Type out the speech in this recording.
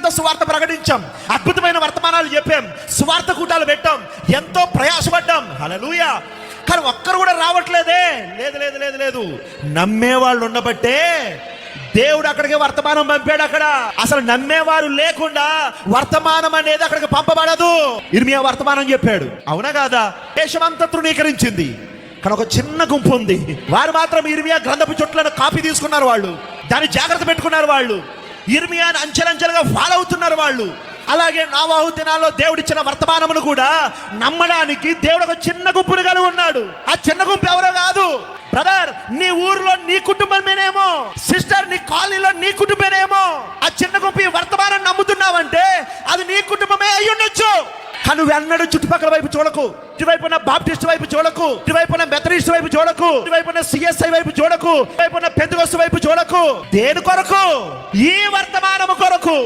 అంతా సువార్త ప్రకటించాం, అద్భుతమైన వర్తమానాలు చెప్పాం, సువార్త కూటాలు పెట్టాం, ఎంతో ప్రయాసపడ్డాం. హల్లెలూయా. కానీ ఒక్కరు కూడా రావట్లేదే. లేదు లేదు లేదు లేదు నమ్మేవాళ్ళు ఉండబట్టే దేవుడు అక్కడికి వర్తమానం పంపాడు. అక్కడ అసలు నమ్మేవారు లేకుండా వర్తమానం అనేది అక్కడికి పంపబడదు. ఇర్మియా వర్తమానం చెప్పాడు, అవునా కాదా? దేశమంతా తృణీకరించింది, కానీ ఒక చిన్న గుంపు ఉంది, వారు మాత్రం ఇర్మియా గ్రంథపు చుట్లను కాపీ తీసుకున్నారు. వాళ్ళు దాన్ని జాగ్రత్త పెట్టుకున్నారు. వాళ్ళు ఇర్మియాని అంచెలంచెలుగా ఫాలో అవుతున్నారు. వాళ్ళు అలాగే నోవాహు దినాల్లో దేవుడిచ్చిన వర్తమానమును కూడా నమ్మడానికి దేవుడు ఒక చిన్న గుంపును కలిగి ఉన్నాడు. ఆ చిన్న గుంపు ఎవరో కాదు. బ్రదర్, నీ ఊర్లో నీ కుటుంబమేనేమో, సిస్టర్ నీ కాలనీలో నీ కుటుంబమేనేమో. ఆ చిన్న గుంపు ఈ వర్తమానం నమ్ముతున్నావంటే అది నీ కుటుంబమే అయి ఉండొచ్చు. కానీ నువ్వెన్నడూ చుట్టుపక్కల వైపు చూడకు, ఇటువైపున బాప్టిస్ట్ వైపు చూడకు, ఇటువైపున మెథడిస్ట్ వైపు చూడకు, ఇటువైపున సిఎస్ఐ వైపు చూడకు, ఇటువైపున పెంతెకోస్తు వైపు చూడకు. దేని కొరకు? ఈ వర్తమానము కొరకు.